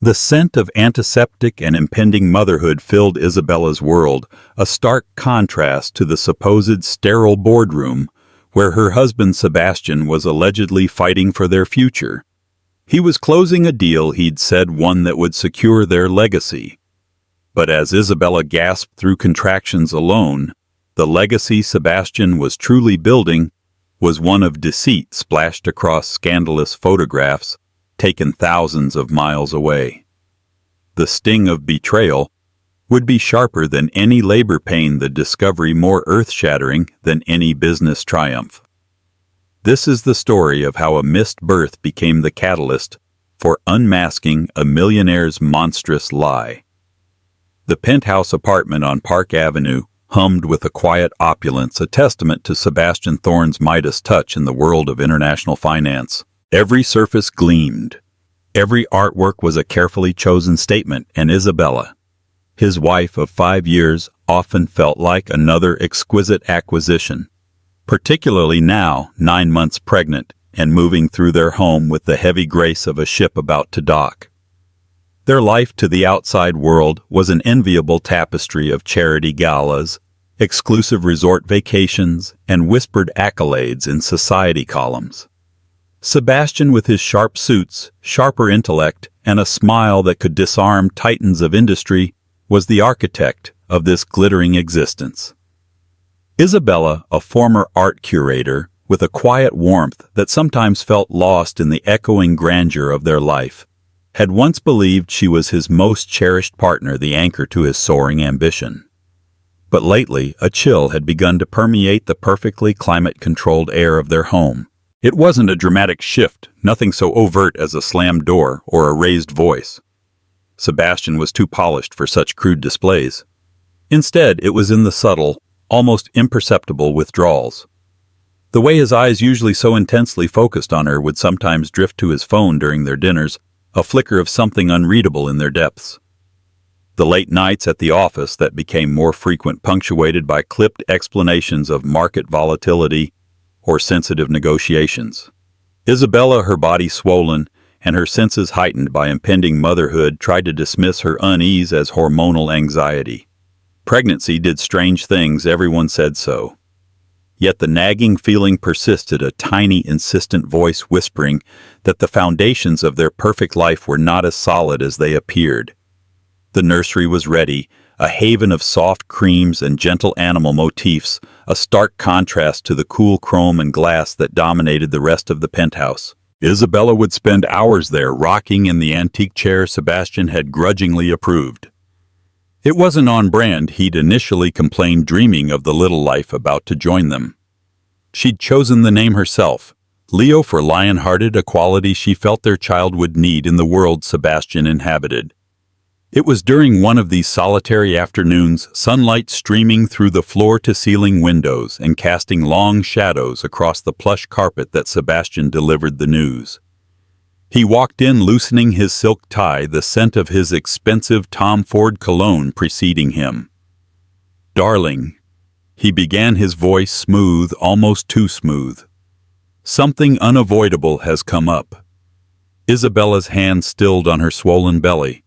The scent of antiseptic and impending motherhood filled Isabella's world, a stark contrast to the supposed sterile boardroom where her husband Sebastian was allegedly fighting for their future. He was closing a deal he'd said one that would secure their legacy. But as Isabella gasped through contractions alone, the legacy Sebastian was truly building was one of deceit splashed across scandalous photographs taken thousands of miles away. The sting of betrayal would be sharper than any labor pain, the discovery more earth-shattering than any business triumph. This is the story of how a missed birth became the catalyst for unmasking a millionaire's monstrous lie. The penthouse apartment on Park Avenue hummed with a quiet opulence, a testament to Sebastian Thorne's Midas touch in the world of international finance. Every surface gleamed. Every artwork was a carefully chosen statement, and Isabella, his wife of 5 years, often felt like another exquisite acquisition, particularly now, 9 months pregnant and moving through their home with the heavy grace of a ship about to dock. Their life to the outside world was an enviable tapestry of charity galas, exclusive resort vacations, and whispered accolades in society columns. Sebastian, with his sharp suits, sharper intellect, and a smile that could disarm titans of industry, was the architect of this glittering existence. Isabella, a former art curator, with a quiet warmth that sometimes felt lost in the echoing grandeur of their life, had once believed she was his most cherished partner, the anchor to his soaring ambition. But lately, a chill had begun to permeate the perfectly climate-controlled air of their home. It wasn't a dramatic shift, nothing so overt as a slammed door or a raised voice. Sebastian was too polished for such crude displays. Instead, it was in the subtle, almost imperceptible withdrawals. The way his eyes, usually so intensely focused on her, would sometimes drift to his phone during their dinners, a flicker of something unreadable in their depths. The late nights at the office that became more frequent, punctuated by clipped explanations of market volatility or sensitive negotiations. Isabella, her body swollen and her senses heightened by impending motherhood, tried to dismiss her unease as hormonal anxiety. Pregnancy did strange things, everyone said so. Yet the nagging feeling persisted, a tiny, insistent voice whispering that the foundations of their perfect life were not as solid as they appeared. The nursery was ready, a haven of soft creams and gentle animal motifs, a stark contrast to the cool chrome and glass that dominated the rest of the penthouse. Isabella would spend hours there, rocking in the antique chair Sebastian had grudgingly approved. It wasn't on brand, he'd initially complained, dreaming of the little life about to join them. She'd chosen the name herself, Leo, for lion-hearted, a quality she felt their child would need in the world Sebastian inhabited. It was during one of these solitary afternoons, sunlight streaming through the floor-to-ceiling windows and casting long shadows across the plush carpet, that Sebastian delivered the news. He walked in loosening his silk tie, the scent of his expensive Tom Ford cologne preceding him. "Darling," he began, his voice smooth, almost too smooth. "Something unavoidable has come up." Isabella's hand stilled on her swollen belly.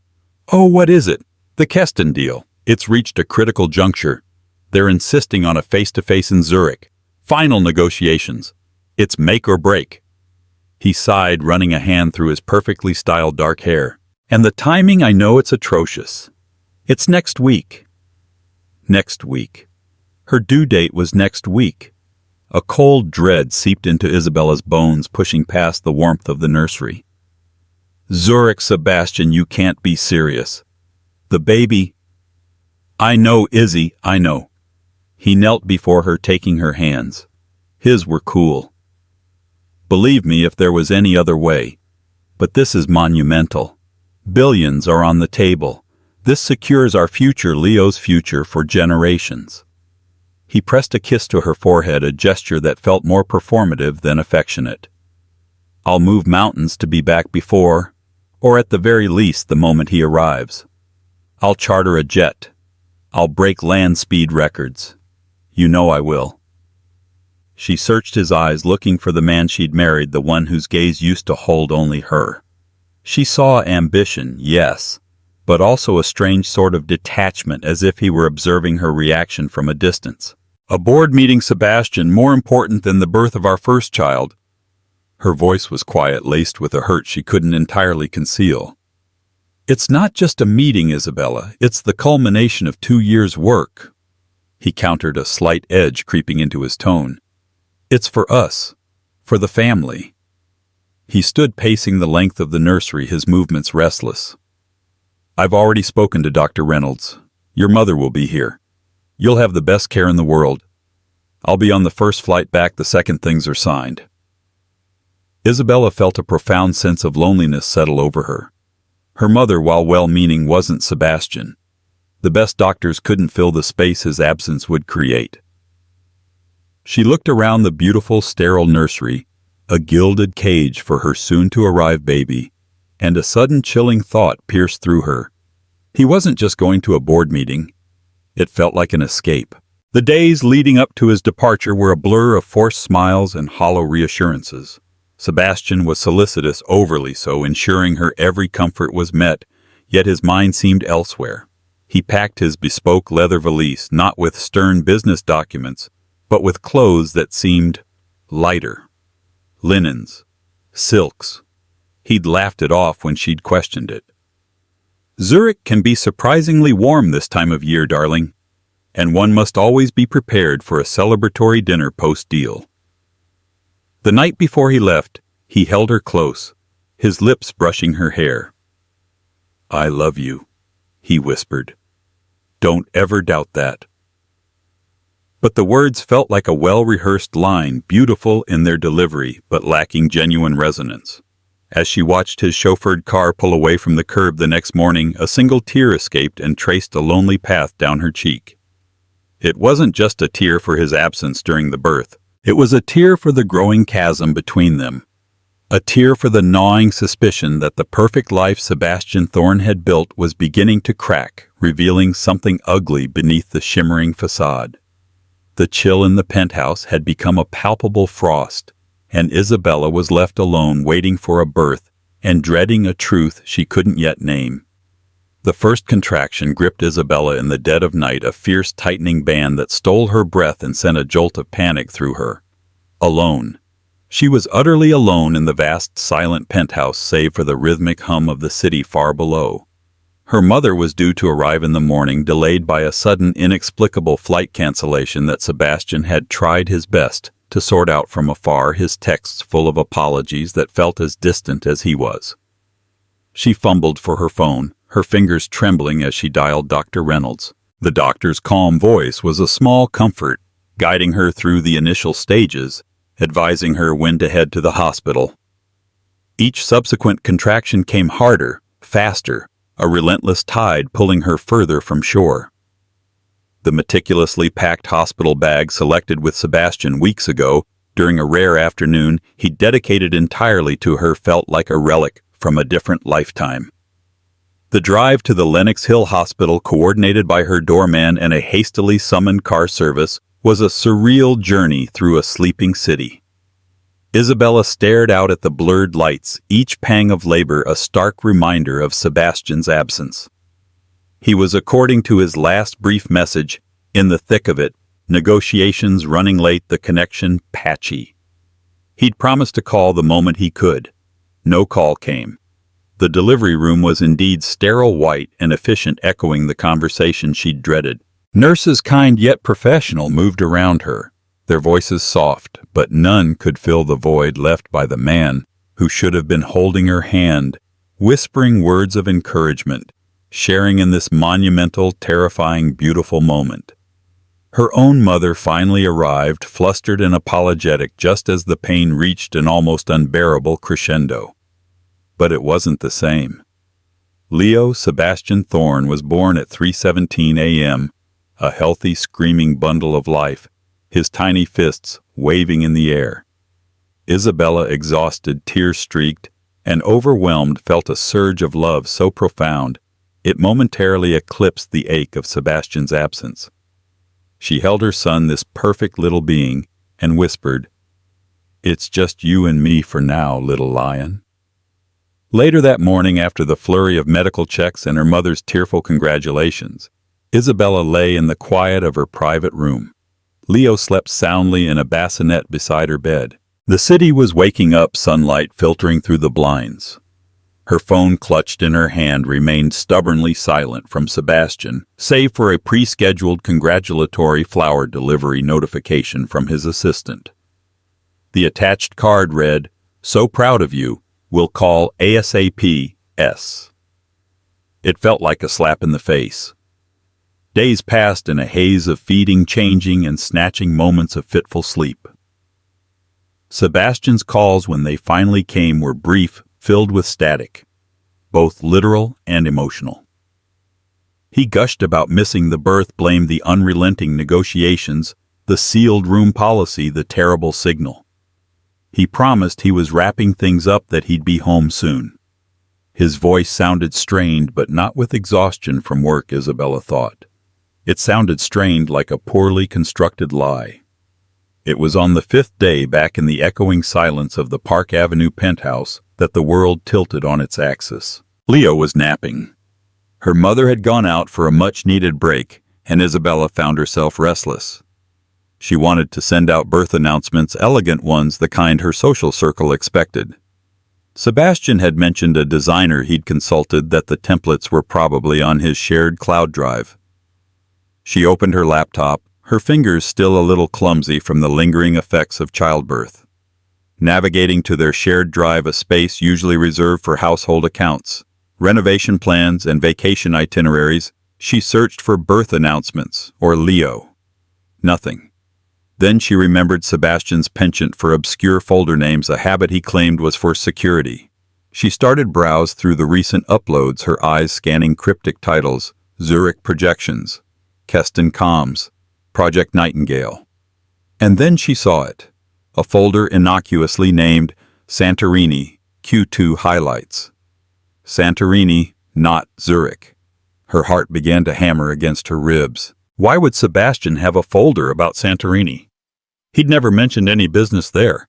"Oh, what is it?" "The Keston deal. It's reached a critical juncture. They're insisting on a face-to-face in Zurich. Final negotiations. It's make or break." He sighed, running a hand through his perfectly styled dark hair. "And the timing, I know it's atrocious. It's next week." Next week. Her due date was next week. A cold dread seeped into Isabella's bones, pushing past the warmth of the nursery. "Zurich, Sebastian, you can't be serious. The baby—" "I know, Izzy, I know." He knelt before her, taking her hands. His were cool. "Believe me if there was any other way. But this is monumental. Billions are on the table. This secures our future, Leo's future, for generations." He pressed a kiss to her forehead, a gesture that felt more performative than affectionate. "I'll move mountains to be back before, or at the very least the moment he arrives. I'll charter a jet. I'll break land speed records. You know I will." She searched his eyes, looking for the man she'd married, the one whose gaze used to hold only her. She saw ambition, yes, but also a strange sort of detachment, as if he were observing her reaction from a distance. "A board meeting, Sebastian, more important than the birth of our first child." Her voice was quiet, laced with a hurt she couldn't entirely conceal. "It's not just a meeting, Isabella. It's the culmination of 2 years' work." He countered, a slight edge creeping into his tone. "It's for us, for the family." He stood pacing the length of the nursery, his movements restless. "I've already spoken to Dr. Reynolds. Your mother will be here. You'll have the best care in the world. I'll be on the first flight back the second things are signed." Isabella felt a profound sense of loneliness settle over her. Her mother, while well-meaning, wasn't Sebastian. The best doctors couldn't fill the space his absence would create. She looked around the beautiful, sterile nursery, a gilded cage for her soon-to-arrive baby, and a sudden chilling thought pierced through her. He wasn't just going to a board meeting. It felt like an escape. The days leading up to his departure were a blur of forced smiles and hollow reassurances. Sebastian was solicitous, overly so, ensuring her every comfort was met, yet his mind seemed elsewhere. He packed his bespoke leather valise, not with stern business documents, but with clothes that seemed lighter. Linens, silks. He'd laughed it off when she'd questioned it. "Zurich can be surprisingly warm this time of year, darling, and one must always be prepared for a celebratory dinner post-deal." The night before he left, he held her close, his lips brushing her hair. "I love you," he whispered. "Don't ever doubt that." But the words felt like a well-rehearsed line, beautiful in their delivery, but lacking genuine resonance. As she watched his chauffeured car pull away from the curb the next morning, a single tear escaped and traced a lonely path down her cheek. It wasn't just a tear for his absence during the birth. It was a tear for the growing chasm between them. A tear for the gnawing suspicion that the perfect life Sebastian Thorne had built was beginning to crack, revealing something ugly beneath the shimmering facade. The chill in the penthouse had become a palpable frost, and Isabella was left alone, waiting for a birth and dreading a truth she couldn't yet name. The first contraction gripped Isabella in the dead of night, a fierce tightening band that stole her breath and sent a jolt of panic through her. Alone. She was utterly alone in the vast, silent penthouse, save for the rhythmic hum of the city far below. Her mother was due to arrive in the morning, delayed by a sudden, inexplicable flight cancellation that Sebastian had tried his best to sort out from afar, his texts full of apologies that felt as distant as he was. She fumbled for her phone, her fingers trembling as she dialed Dr. Reynolds. The doctor's calm voice was a small comfort, guiding her through the initial stages, advising her when to head to the hospital. Each subsequent contraction came harder, faster, a relentless tide pulling her further from shore. The meticulously packed hospital bag selected with Sebastian weeks ago, during a rare afternoon he'd dedicated entirely to her, felt like a relic from a different lifetime. The drive to the Lenox Hill Hospital, coordinated by her doorman and a hastily summoned car service, was a surreal journey through a sleeping city. Isabella stared out at the blurred lights, each pang of labor a stark reminder of Sebastian's absence. He was, according to his last brief message, in the thick of it, negotiations running late, the connection patchy. He'd promised to call the moment he could. No call came. The delivery room was indeed sterile white and efficient, echoing the conversation she'd dreaded. Nurses, kind yet professional, moved around her, their voices soft, but none could fill the void left by the man who should have been holding her hand, whispering words of encouragement, sharing in this monumental, terrifying, beautiful moment. Her own mother finally arrived, flustered and apologetic, just as the pain reached an almost unbearable crescendo. But it wasn't the same. Leo Sebastian Thorne was born at 3:17 a.m., a healthy, screaming bundle of life, his tiny fists waving in the air. Isabella, exhausted, tear-streaked, and overwhelmed, felt a surge of love so profound it momentarily eclipsed the ache of Sebastian's absence. She held her son, this perfect little being, and whispered, "It's just you and me for now, little lion." Later that morning, after the flurry of medical checks and her mother's tearful congratulations, Isabella lay in the quiet of her private room. Leo slept soundly in a bassinet beside her bed. The city was waking up, sunlight filtering through the blinds. Her phone, clutched in her hand, remained stubbornly silent from Sebastian, save for a pre-scheduled congratulatory flower delivery notification from his assistant. The attached card read, "So proud of you. Will call ASAP S." It felt like a slap in the face. Days passed in a haze of feeding, changing, and snatching moments of fitful sleep. Sebastian's calls, when they finally came, were brief, filled with static, both literal and emotional. He gushed about missing the birth, blamed the unrelenting negotiations, the sealed room policy, the terrible signal. He promised he was wrapping things up, that he'd be home soon. His voice sounded strained, but not with exhaustion from work, Isabella thought. It sounded strained, like a poorly constructed lie. It was on the fifth day, back in the echoing silence of the Park Avenue penthouse, that the world tilted on its axis. Leo was napping. Her mother had gone out for a much-needed break, and Isabella found herself restless. She wanted to send out birth announcements, elegant ones, the kind her social circle expected. Sebastian had mentioned a designer he'd consulted, that the templates were probably on his shared cloud drive. She opened her laptop, her fingers still a little clumsy from the lingering effects of childbirth. Navigating to their shared drive, a space usually reserved for household accounts, renovation plans, and vacation itineraries, she searched for birth announcements, or Leo. Nothing. Then she remembered Sebastian's penchant for obscure folder names, a habit he claimed was for security. She started browse through the recent uploads, her eyes scanning cryptic titles: Zurich Projections, Keston Comms, Project Nightingale. And then she saw it. A folder innocuously named Santorini, Q2 Highlights. Santorini, not Zurich. Her heart began to hammer against her ribs. Why would Sebastian have a folder about Santorini? He'd never mentioned any business there.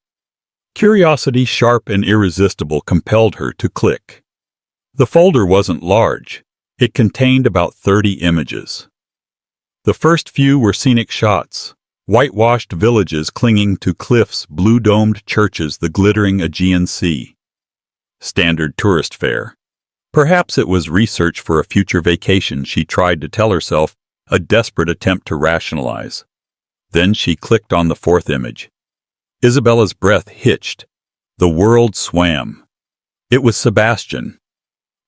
Curiosity, sharp and irresistible, compelled her to click. The folder wasn't large. It contained about 30 images. The first few were scenic shots. Whitewashed villages clinging to cliffs, blue-domed churches, the glittering Aegean Sea. Standard tourist fare. Perhaps it was research for a future vacation, she tried to tell herself, a desperate attempt to rationalize. Then she clicked on the fourth image. Isabella's breath hitched. The world swam. It was Sebastian.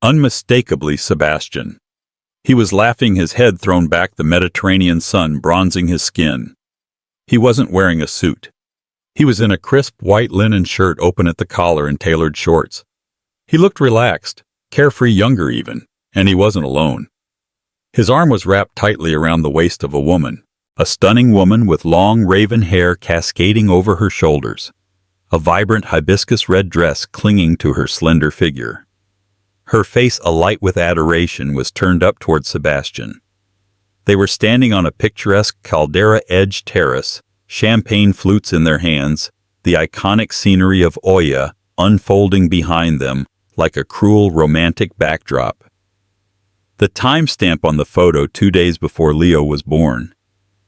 Unmistakably Sebastian. He was laughing, his head thrown back, the Mediterranean sun bronzing his skin. He wasn't wearing a suit. He was in a crisp white linen shirt, open at the collar, and tailored shorts. He looked relaxed, carefree, younger even, and he wasn't alone. His arm was wrapped tightly around the waist of a woman, a stunning woman with long raven hair cascading over her shoulders, a vibrant hibiscus red dress clinging to her slender figure. Her face, alight with adoration, was turned up toward Sebastian. They were standing on a picturesque caldera-edged terrace, champagne flutes in their hands, the iconic scenery of Oya unfolding behind them like a cruel romantic backdrop. The timestamp on the photo, 2 days before Leo was born.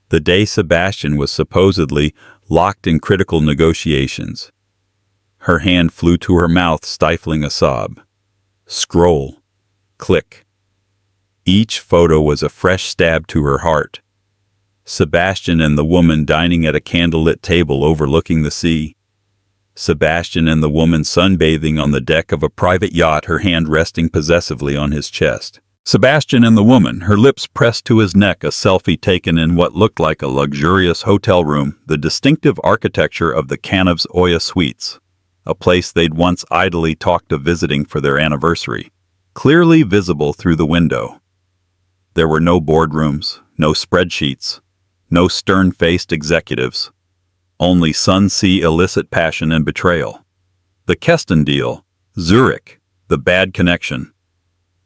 The day Sebastian was supposedly locked in critical negotiations. Her hand flew to her mouth, stifling a sob. Scroll. Click. Each photo was a fresh stab to her heart. Sebastian and the woman dining at a candlelit table overlooking the sea. Sebastian and the woman sunbathing on the deck of a private yacht, her hand resting possessively on his chest. Sebastian and the woman, her lips pressed to his neck, a selfie taken in what looked like a luxurious hotel room, the distinctive architecture of the Canov's Oya Suites, a place they'd once idly talked of visiting for their anniversary, clearly visible through the window. There were no boardrooms, no spreadsheets, no stern-faced executives, only sun-sea illicit passion and betrayal. The Keston deal, Zurich, the bad connection.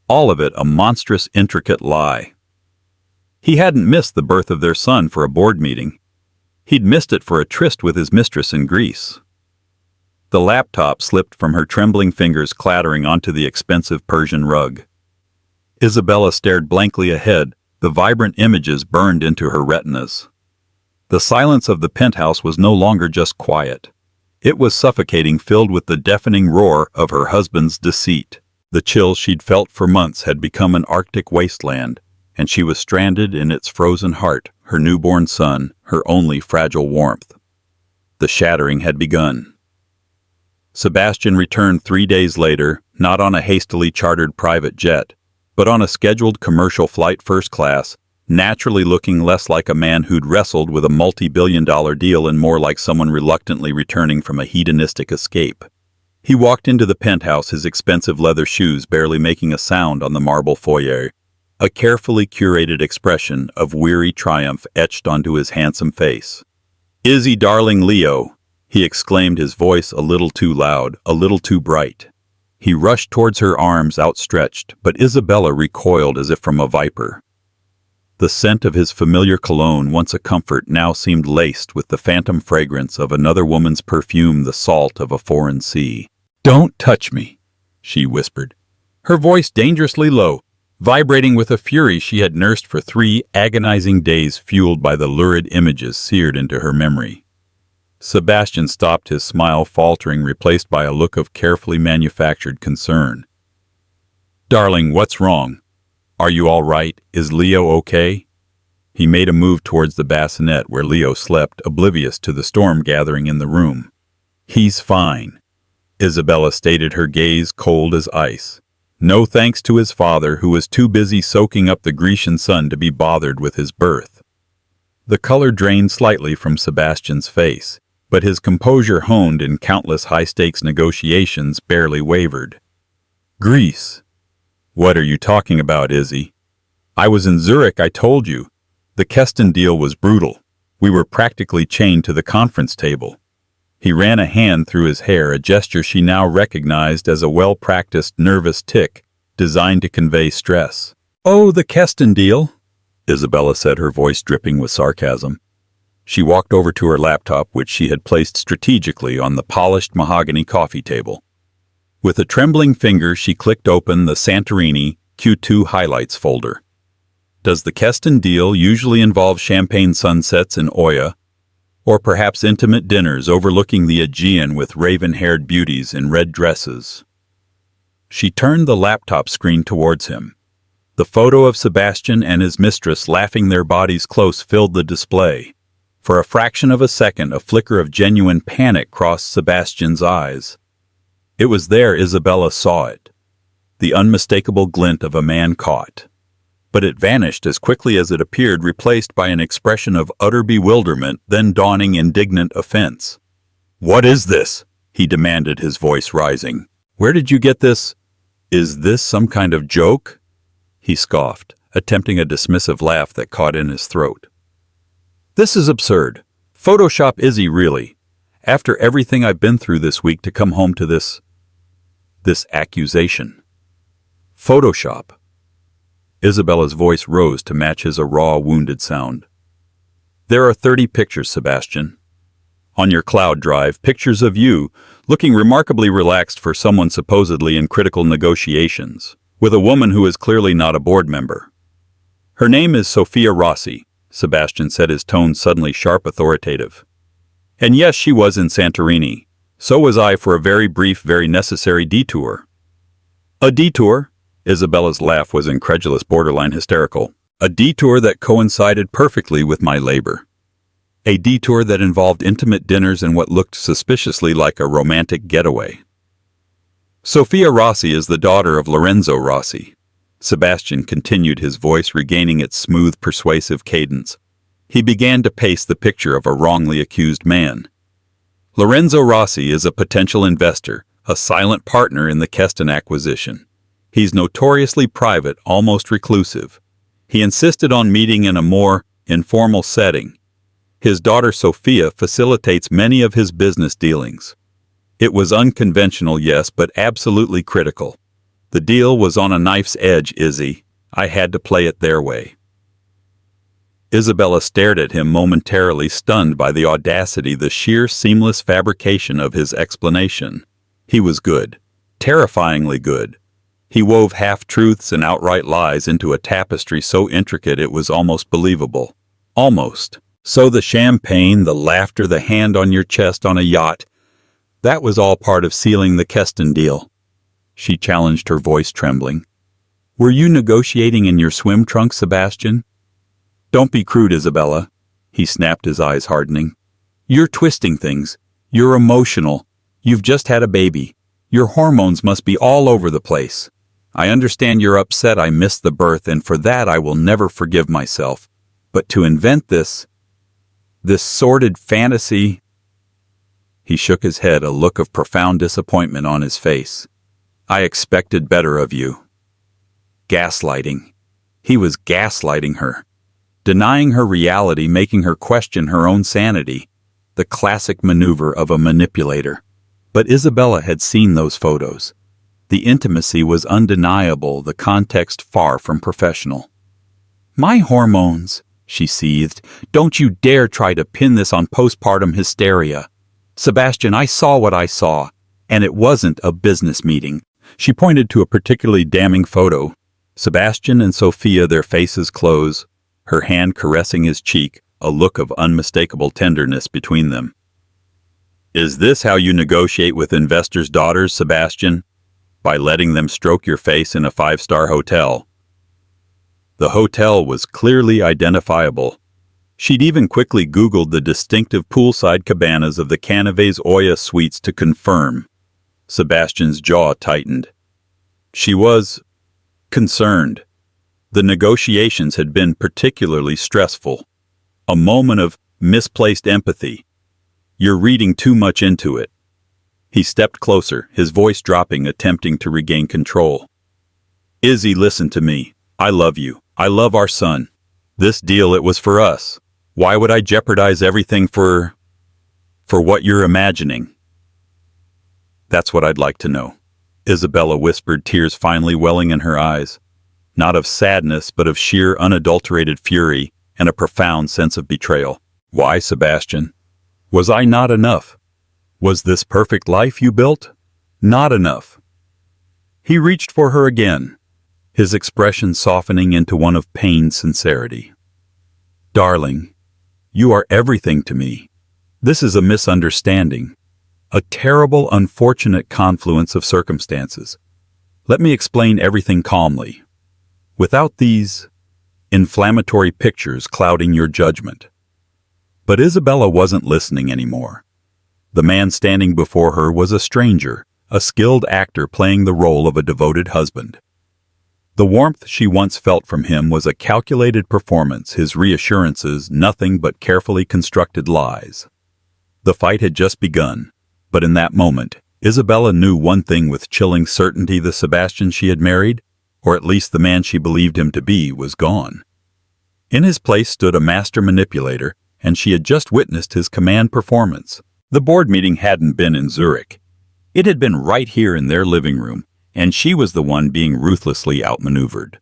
All of it a monstrous, intricate lie. He hadn't missed the birth of their son for a board meeting. He'd missed it for a tryst with his mistress in Greece. The laptop slipped from her trembling fingers, clattering onto the expensive Persian rug. Isabella stared blankly ahead, the vibrant images burned into her retinas. The silence of the penthouse was no longer just quiet. It was suffocating, filled with the deafening roar of her husband's deceit. The chill she'd felt for months had become an Arctic wasteland, and she was stranded in its frozen heart, her newborn son, her only fragile warmth. The shattering had begun. Sebastian returned 3 days later, not on a hastily chartered private jet, but on a scheduled commercial flight first class, naturally looking less like a man who'd wrestled with a multi-billion-dollar deal and more like someone reluctantly returning from a hedonistic escape. He walked into the penthouse, his expensive leather shoes barely making a sound on the marble foyer, a carefully curated expression of weary triumph etched onto his handsome face. "Izzy, darling Leo," he exclaimed, his voice a little too loud, a little too bright. He rushed towards her, arms outstretched, but Isabella recoiled as if from a viper. The scent of his familiar cologne, once a comfort, now seemed laced with the phantom fragrance of another woman's perfume, the salt of a foreign sea. "Don't touch me," she whispered, her voice dangerously low, vibrating with a fury she had nursed for 3 agonizing days, fueled by the lurid images seared into her memory. Sebastian stopped, his smile faltering, replaced by a look of carefully manufactured concern. "Darling, what's wrong? Are you all right? Is Leo okay?" He made a move towards the bassinet where Leo slept, oblivious to the storm gathering in the room. "He's fine," Isabella stated, her gaze cold as ice. No thanks to his father, who was too busy soaking up the Grecian sun to be bothered with his birth. The color drained slightly from Sebastian's face, but his composure, honed in countless high-stakes negotiations, barely wavered. "Greece? What are you talking about, Izzy? I was in Zurich, I told you. The Keston deal was brutal. We were practically chained to the conference table." He ran a hand through his hair, a gesture she now recognized as a well-practiced nervous tic designed to convey stress. "Oh, the Keston deal," Isabella said, her voice dripping with sarcasm. She walked over to her laptop, which she had placed strategically on the polished mahogany coffee table. With a trembling finger, she clicked open the Santorini Q2 highlights folder. Does the Keston deal usually involve champagne sunsets in Oya, or perhaps intimate dinners overlooking the Aegean with raven-haired beauties in red dresses? She turned the laptop screen towards him. The photo of Sebastian and his mistress laughing, their bodies close, filled the display. For a fraction of a second, a flicker of genuine panic crossed Sebastian's eyes. It was there Isabella saw it, the unmistakable glint of a man caught. But it vanished as quickly as it appeared, replaced by an expression of utter bewilderment, then dawning indignant offense. "What is this?" he demanded, his voice rising. "Where did you get this? Is this some kind of joke?" He scoffed, attempting a dismissive laugh that caught in his throat. "This is absurd. Photoshop, Izzy, really. After everything I've been through this week, to come home to this accusation. Photoshop." Isabella's voice rose to match his raw, wounded sound. "There are 30 pictures, Sebastian. On your cloud drive, pictures of you, looking remarkably relaxed for someone supposedly in critical negotiations, with a woman who is clearly not a board member. Her name is Sophia Rossi," Sebastian said, his tone suddenly sharp, authoritative. "And yes, she was in Santorini. So was I, for a very brief, very necessary detour." "A detour?" Isabella's laugh was incredulous, borderline hysterical. "A detour that coincided perfectly with my labor. A detour that involved intimate dinners and what looked suspiciously like a romantic getaway. Sophia Rossi is the daughter of Lorenzo Rossi." Sebastian continued, his voice regaining its smooth, persuasive cadence. He began to pace the picture of a wrongly accused man. "Lorenzo Rossi is a potential investor, a silent partner in the Keston acquisition. He's notoriously private, almost reclusive. He insisted on meeting in a more informal setting. His daughter Sophia facilitates many of his business dealings. It was unconventional, yes, but absolutely critical. The deal was on a knife's edge, Izzy. I had to play it their way." Isabella stared at him momentarily, stunned by the audacity, the sheer seamless fabrication of his explanation. He was good. Terrifyingly good. He wove half-truths and outright lies into a tapestry so intricate it was almost believable. Almost. So the champagne, the laughter, the hand on your chest on a yacht, that was all part of sealing the Keston deal. She challenged, her voice trembling. Were you negotiating in your swim trunks, Sebastian? Don't be crude, Isabella. He snapped, his eyes hardening. You're twisting things. You're emotional. You've just had a baby. Your hormones must be all over the place. I understand you're upset I missed the birth, and for that I will never forgive myself. But to invent this sordid fantasy... He shook his head, a look of profound disappointment on his face. I expected better of you. Gaslighting. He was gaslighting her. Denying her reality, making her question her own sanity. The classic maneuver of a manipulator. But Isabella had seen those photos. The intimacy was undeniable, the context far from professional. My hormones, she seethed. Don't you dare try to pin this on postpartum hysteria. Sebastian, I saw what I saw, and it wasn't a business meeting. She pointed to a particularly damning photo. Sebastian and Sophia, their faces close, her hand caressing his cheek, a look of unmistakable tenderness between them. Is this how you negotiate with investors' daughters, Sebastian? By letting them stroke your face in a 5-star hotel. The hotel was clearly identifiable. She'd even quickly Googled the distinctive poolside cabanas of the Canaves Oya suites to confirm. Sebastian's jaw tightened. She was concerned. The negotiations had been particularly stressful. A moment of misplaced empathy. You're reading too much into it. He stepped closer, his voice dropping, attempting to regain control. Izzy, listen to me. I love you. I love our son. This deal, it was for us. Why would I jeopardize everything for what you're imagining? That's what I'd like to know. Isabella whispered, tears finally welling in her eyes. Not of sadness, but of sheer unadulterated fury and a profound sense of betrayal. Why, Sebastian? Was I not enough? Was this perfect life you built? Not enough. He reached for her again, his expression softening into one of pained sincerity. Darling, you are everything to me. This is a misunderstanding, a terrible, unfortunate confluence of circumstances. Let me explain everything calmly, without these inflammatory pictures clouding your judgment. But Isabella wasn't listening anymore. The man standing before her was a stranger, a skilled actor playing the role of a devoted husband. The warmth she once felt from him was a calculated performance, his reassurances nothing but carefully constructed lies. The fight had just begun, but in that moment, Isabella knew one thing with chilling certainty: the Sebastian she had married, or at least the man she believed him to be, was gone. In his place stood a master manipulator, and she had just witnessed his command performance. The board meeting hadn't been in Zurich. It had been right here in their living room, and she was the one being ruthlessly outmaneuvered.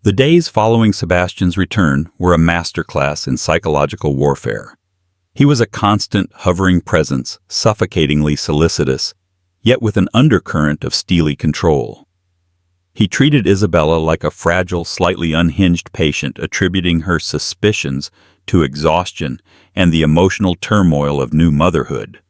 The days following Sebastian's return were a masterclass in psychological warfare. He was a constant, hovering presence, suffocatingly solicitous, yet with an undercurrent of steely control. He treated Isabella like a fragile, slightly unhinged patient, attributing her suspicions to exhaustion and the emotional turmoil of new motherhood.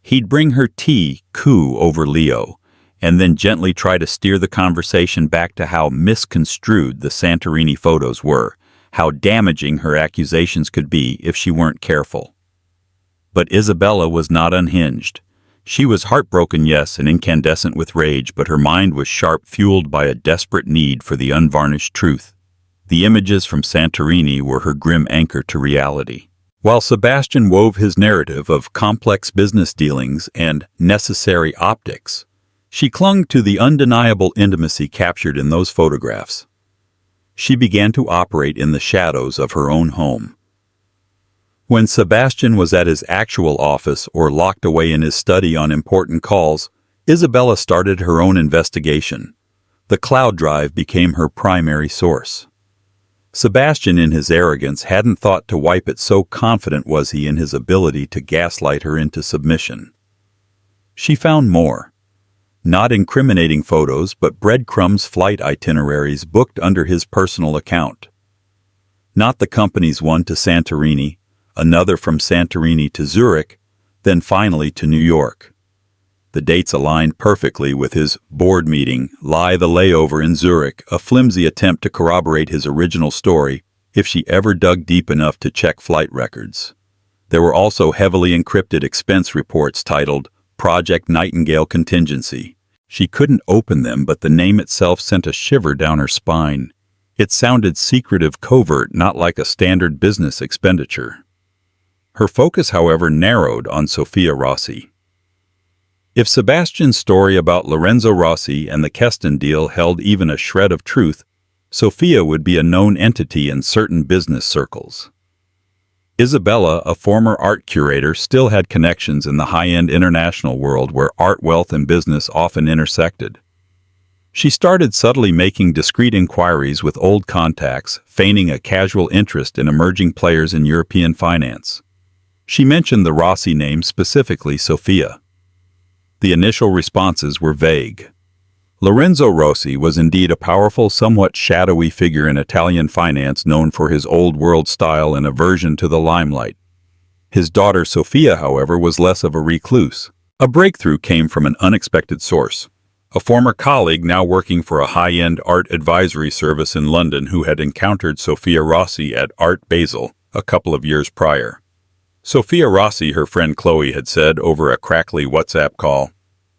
He'd bring her tea, coo over Leo, and then gently try to steer the conversation back to how misconstrued the Santorini photos were, how damaging her accusations could be if she weren't careful. But Isabella was not unhinged. She was heartbroken, yes, and incandescent with rage, but her mind was sharp, fueled by a desperate need for the unvarnished truth. The images from Santorini were her grim anchor to reality. While Sebastian wove his narrative of complex business dealings and necessary optics, she clung to the undeniable intimacy captured in those photographs. She began to operate in the shadows of her own home. When Sebastian was at his actual office or locked away in his study on important calls, Isabella started her own investigation. The cloud drive became her primary source. Sebastian, in his arrogance, hadn't thought to wipe it, so confident was he in his ability to gaslight her into submission. She found more. Not incriminating photos, but breadcrumbs flight itineraries booked under his personal account. Not the company's one to Santorini, another from Santorini to Zurich, then finally to New York. The dates aligned perfectly with his board meeting, the layover in Zurich, a flimsy attempt to corroborate his original story if she ever dug deep enough to check flight records. There were also heavily encrypted expense reports titled Project Nightingale Contingency. She couldn't open them, but the name itself sent a shiver down her spine. It sounded secretive, covert, not like a standard business expenditure. Her focus, however, narrowed on Sofia Rossi. If Sebastian's story about Lorenzo Rossi and the Keston deal held even a shred of truth, Sofia would be a known entity in certain business circles. Isabella, a former art curator, still had connections in the high-end international world where art, wealth, and business often intersected. She started subtly making discreet inquiries with old contacts, feigning a casual interest in emerging players in European finance. She mentioned the Rossi name, specifically Sofia. The initial responses were vague. Lorenzo Rossi was indeed a powerful, somewhat shadowy figure in Italian finance, known for his old-world style and aversion to the limelight. His daughter Sofia, however, was less of a recluse. A breakthrough came from an unexpected source. A former colleague now working for a high-end art advisory service in London who had encountered Sofia Rossi at Art Basel a couple of years prior. Sofia Rossi, her friend Chloe had said over a crackly WhatsApp call,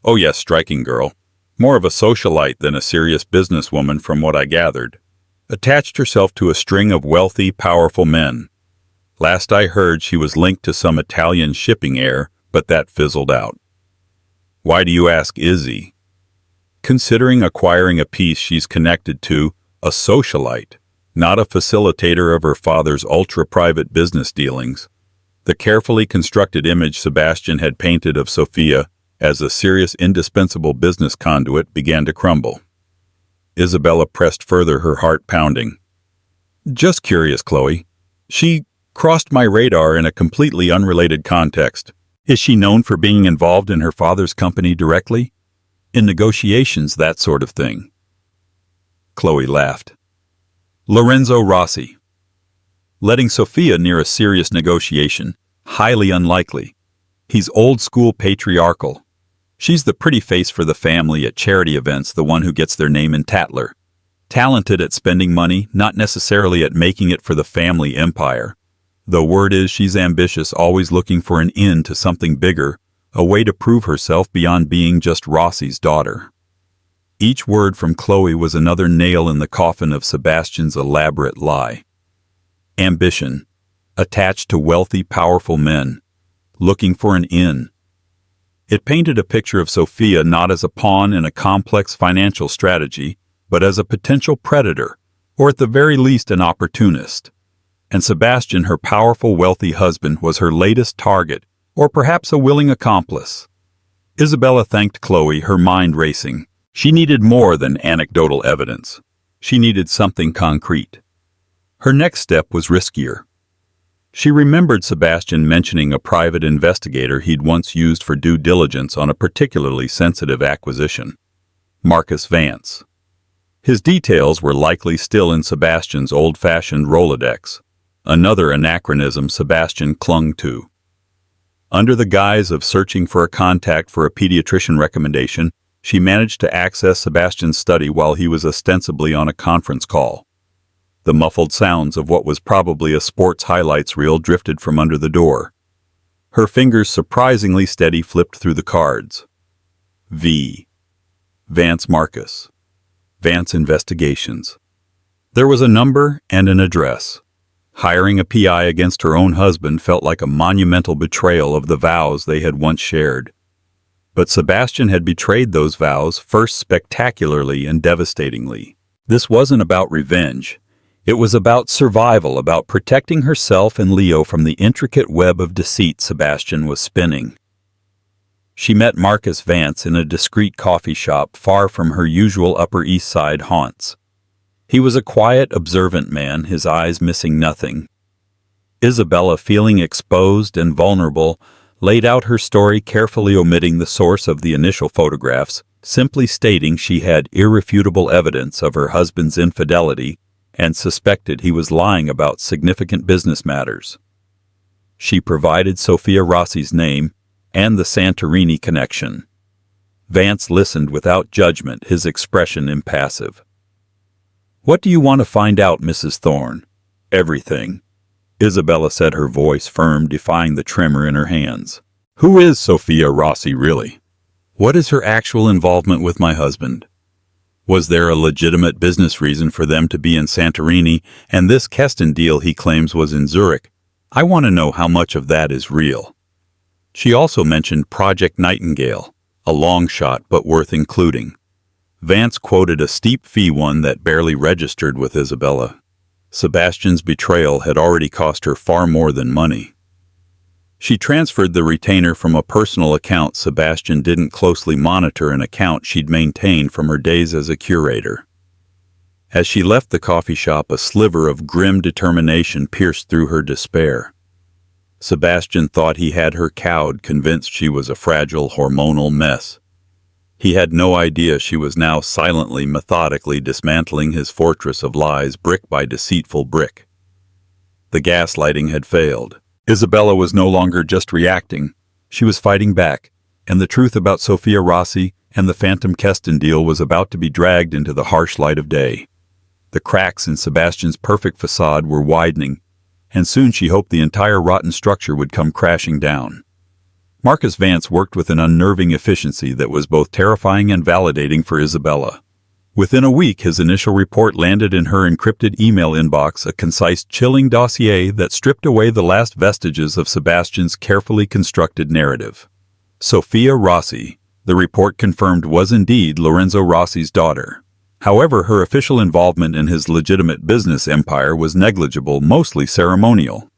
"Oh yes, striking girl. More of a socialite than a serious businesswoman from what I gathered. Attached herself to a string of wealthy, powerful men. Last I heard she was linked to some Italian shipping heir, but that fizzled out." Why do you ask, Izzy? Considering acquiring a piece she's connected to, a socialite, not a facilitator of her father's ultra-private business dealings. The carefully constructed image Sebastian had painted of Sofia as a serious, indispensable business conduit began to crumble. Isabella pressed further, her heart pounding. "Just curious, Chloe. She crossed my radar in a completely unrelated context. Is she known for being involved in her father's company directly? In negotiations, that sort of thing?" Chloe laughed. "Lorenzo Rossi. Letting Sofia near a serious negotiation? Highly unlikely. He's old-school patriarchal. She's the pretty face for the family at charity events, the one who gets their name in Tatler. Talented at spending money, not necessarily at making it for the family empire. Though word is she's ambitious, always looking for an in to something bigger, a way to prove herself beyond being just Rossi's daughter." Each word from Chloe was another nail in the coffin of Sebastian's elaborate lie. Ambition. Attached to wealthy, powerful men. Looking for an in. It painted a picture of Sofia not as a pawn in a complex financial strategy, but as a potential predator, or at the very least an opportunist. And Sebastian, her powerful, wealthy husband, was her latest target, or perhaps a willing accomplice. Isabella thanked Chloe, her mind racing. She needed more than anecdotal evidence. She needed something concrete. Her next step was riskier. She remembered Sebastian mentioning a private investigator he'd once used for due diligence on a particularly sensitive acquisition. Marcus Vance. His details were likely still in Sebastian's old-fashioned Rolodex, another anachronism Sebastian clung to. Under the guise of searching for a contact for a pediatrician recommendation, she managed to access Sebastian's study while he was ostensibly on a conference call. The muffled sounds of what was probably a sports highlights reel drifted from under the door. Her fingers, surprisingly steady, flipped through the cards. V. Vance Marcus. Vance Investigations. There was a number and an address. Hiring a PI against her own husband felt like a monumental betrayal of the vows they had once shared. But Sebastian had betrayed those vows, first spectacularly and devastatingly. This wasn't about revenge. It was about survival, about protecting herself and Leo from the intricate web of deceit Sebastian was spinning. She met Marcus Vance in a discreet coffee shop far from her usual Upper East Side haunts. He was a quiet, observant man, his eyes missing nothing. Isabella, feeling exposed and vulnerable, laid out her story, carefully omitting the source of the initial photographs, simply stating she had irrefutable evidence of her husband's infidelity and suspected he was lying about significant business matters. She provided Sofia Rossi's name and the Santorini connection. Vance listened without judgment, his expression impassive. "What do you want to find out, Mrs. Thorne?" "Everything," Isabella said, her voice firm, defying the tremor in her hands. "Who is Sofia Rossi, really? What is her actual involvement with my husband? Was there a legitimate business reason for them to be in Santorini, and this Keston deal he claims was in Zurich? I want to know how much of that is real." She also mentioned Project Nightingale, a long shot but worth including. Vance quoted a steep fee, one that barely registered with Isabella. Sebastian's betrayal had already cost her far more than money. She transferred the retainer from a personal account Sebastian didn't closely monitor, an account she'd maintained from her days as a curator. As she left the coffee shop, a sliver of grim determination pierced through her despair. Sebastian thought he had her cowed, convinced she was a fragile, hormonal mess. He had no idea she was now silently, methodically dismantling his fortress of lies, brick by deceitful brick. The gaslighting had failed. Isabella was no longer just reacting. She was fighting back, and the truth about Sofia Rossi and the phantom Keston deal was about to be dragged into the harsh light of day. The cracks in Sebastian's perfect facade were widening, and soon she hoped the entire rotten structure would come crashing down. Marcus Vance worked with an unnerving efficiency that was both terrifying and validating for Isabella. Within a week, his initial report landed in her encrypted email inbox, a concise, chilling dossier that stripped away the last vestiges of Sebastian's carefully constructed narrative. Sofia Rossi, the report confirmed, was indeed Lorenzo Rossi's daughter. However, her official involvement in his legitimate business empire was negligible, mostly ceremonial.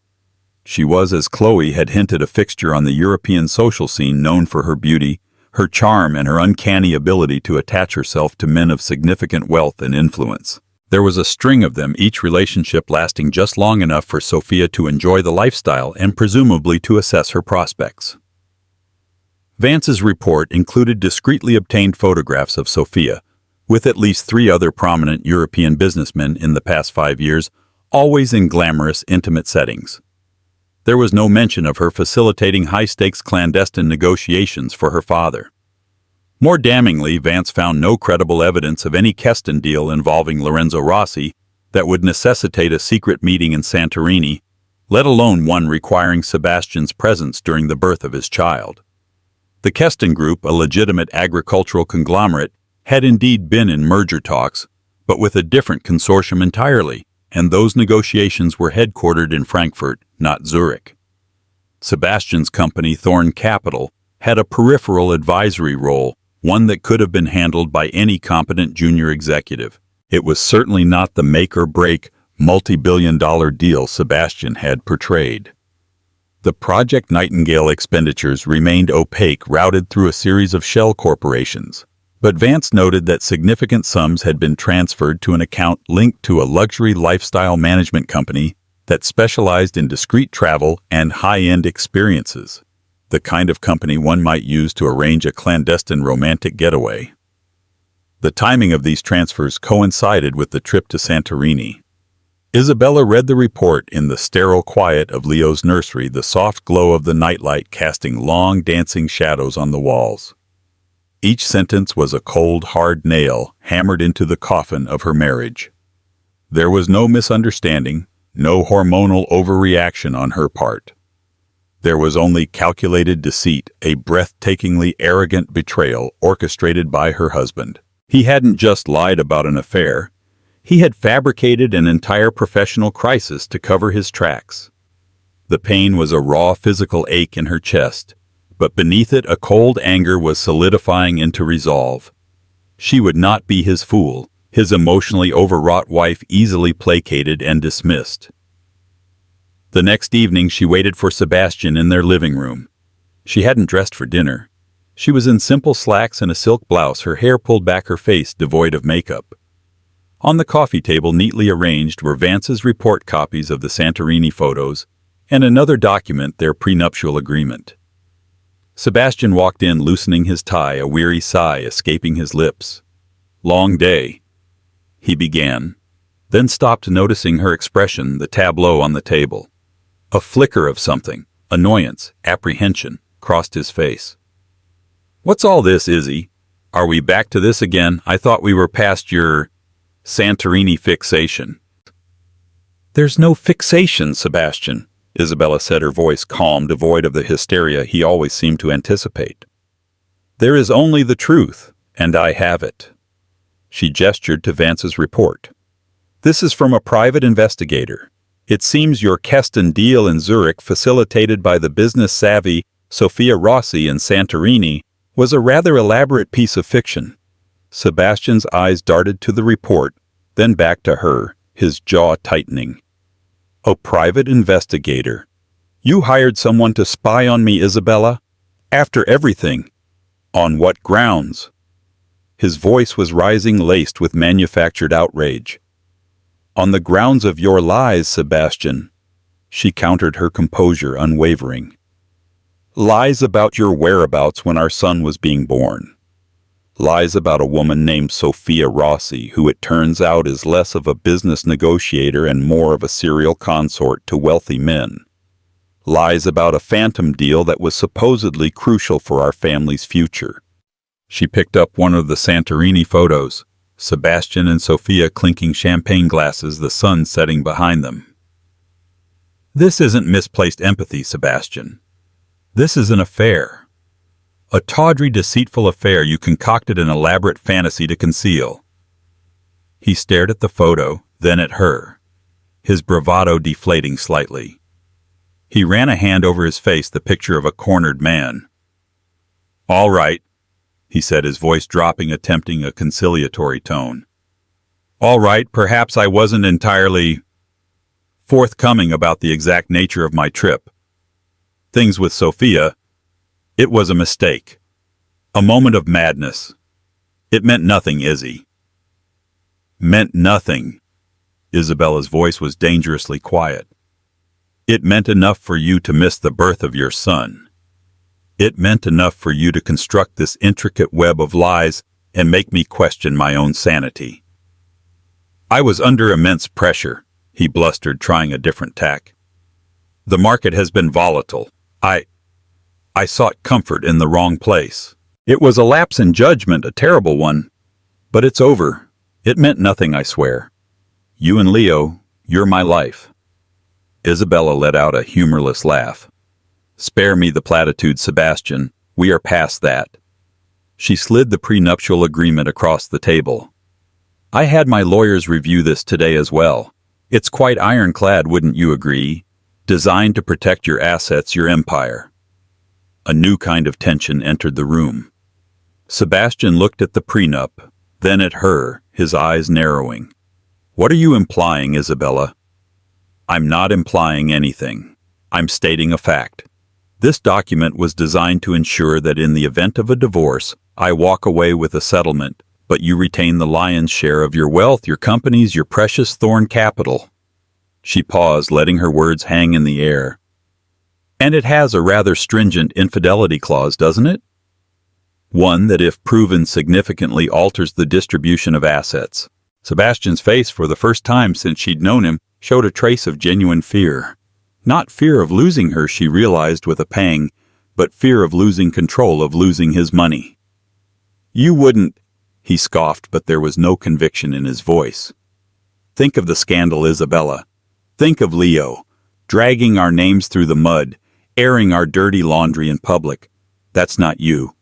She was, as Chloe had hinted, a fixture on the European social scene, known for her beauty, her charm, and her uncanny ability to attach herself to men of significant wealth and influence. There was a string of them, each relationship lasting just long enough for Sofia to enjoy the lifestyle and presumably to assess her prospects. Vance's report included discreetly obtained photographs of Sofia, with at least 3 other prominent European businessmen in the past 5 years, always in glamorous, intimate settings. There was no mention of her facilitating high-stakes clandestine negotiations for her father. More damningly, Vance found no credible evidence of any Keston deal involving Lorenzo Rossi that would necessitate a secret meeting in Santorini, let alone one requiring Sebastian's presence during the birth of his child. The Keston Group, a legitimate agricultural conglomerate, had indeed been in merger talks, but with a different consortium entirely, and those negotiations were headquartered in Frankfurt, not Zurich. Sebastian's company, Thorne Capital, had a peripheral advisory role, one that could have been handled by any competent junior executive. It was certainly not the make-or-break, multi-billion-dollar deal Sebastian had portrayed. The Project Nightingale expenditures remained opaque, routed through a series of shell corporations. But Vance noted that significant sums had been transferred to an account linked to a luxury lifestyle management company that specialized in discreet travel and high-end experiences, the kind of company one might use to arrange a clandestine romantic getaway. The timing of these transfers coincided with the trip to Santorini. Isabella read the report in the sterile quiet of Leo's nursery, the soft glow of the nightlight casting long dancing shadows on the walls. Each sentence was a cold, hard nail hammered into the coffin of her marriage. There was no misunderstanding, no hormonal overreaction on her part. There was only calculated deceit, a breathtakingly arrogant betrayal orchestrated by her husband. He hadn't just lied about an affair. He had fabricated an entire professional crisis to cover his tracks. The pain was a raw physical ache in her chest, but beneath it a cold anger was solidifying into resolve. She would not be his fool, his emotionally overwrought wife easily placated and dismissed. The next evening she waited for Sebastian in their living room. She hadn't dressed for dinner. She was in simple slacks and a silk blouse, her hair pulled back, her face devoid of makeup. On the coffee table, neatly arranged, were Vance's report copies of the Santorini photos and another document, their prenuptial agreement. Sebastian walked in, loosening his tie, a weary sigh escaping his lips. "Long day," he began, then stopped, noticing her expression, the tableau on the table. A flicker of something, annoyance, apprehension, crossed his face. "What's all this, Izzy? Are we back to this again? I thought we were past your Santorini fixation." "There's no fixation, Sebastian," Isabella said, her voice calm, devoid of the hysteria he always seemed to anticipate. "There is only the truth, and I have it." She gestured to Vance's report. "This is from a private investigator. It seems your Keston deal in Zurich, facilitated by the business-savvy Sophia Rossi in Santorini, was a rather elaborate piece of fiction." Sebastian's eyes darted to the report, then back to her, his jaw tightening. "A private investigator? You hired someone to spy on me, Isabella? After everything? On what grounds?" His voice was rising, laced with manufactured outrage. "On the grounds of your lies, Sebastian," she countered, her composure unwavering. "Lies about your whereabouts when our son was being born. Lies about a woman named Sophia Rossi, who it turns out is less of a business negotiator and more of a serial consort to wealthy men. Lies about a phantom deal that was supposedly crucial for our family's future." She picked up one of the Santorini photos, Sebastian and Sophia clinking champagne glasses, the sun setting behind them. "This isn't misplaced empathy, Sebastian. This is an affair. A tawdry, deceitful affair you concocted an elaborate fantasy to conceal." He stared at the photo, then at her, his bravado deflating slightly. He ran a hand over his face, the picture of a cornered man. "All right," he said, his voice dropping, attempting a conciliatory tone. "All right, perhaps I wasn't entirely forthcoming about the exact nature of my trip. Things with Sophia, it was a mistake. A moment of madness. It meant nothing, Izzy." "Meant nothing." Isabella's voice was dangerously quiet. "It meant enough for you to miss the birth of your son. It meant enough for you to construct this intricate web of lies and make me question my own sanity." "I was under immense pressure," he blustered, trying a different tack. "The market has been volatile. I sought comfort in the wrong place. It was a lapse in judgment, a terrible one. But it's over. It meant nothing, I swear. You and Leo, you're my life." Isabella let out a humorless laugh. "Spare me the platitude, Sebastian. We are past that." She slid the prenuptial agreement across the table. "I had my lawyers review this today as well. It's quite ironclad, wouldn't you agree? Designed to protect your assets, your empire." A new kind of tension entered the room. Sebastian looked at the prenup, then at her, his eyes narrowing. "What are you implying, Isabella?" "I'm not implying anything. I'm stating a fact. This document was designed to ensure that in the event of a divorce, I walk away with a settlement, but you retain the lion's share of your wealth, your companies, your precious Thorn capital." She paused, letting her words hang in the air. "And it has a rather stringent infidelity clause, doesn't it? One that, if proven, significantly alters the distribution of assets." Sebastian's face, for the first time since she'd known him, showed a trace of genuine fear. Not fear of losing her, she realized with a pang, but fear of losing control, of losing his money. "You wouldn't," he scoffed, but there was no conviction in his voice. "Think of the scandal, Isabella. Think of Leo, dragging our names through the mud, airing our dirty laundry in public. That's not you.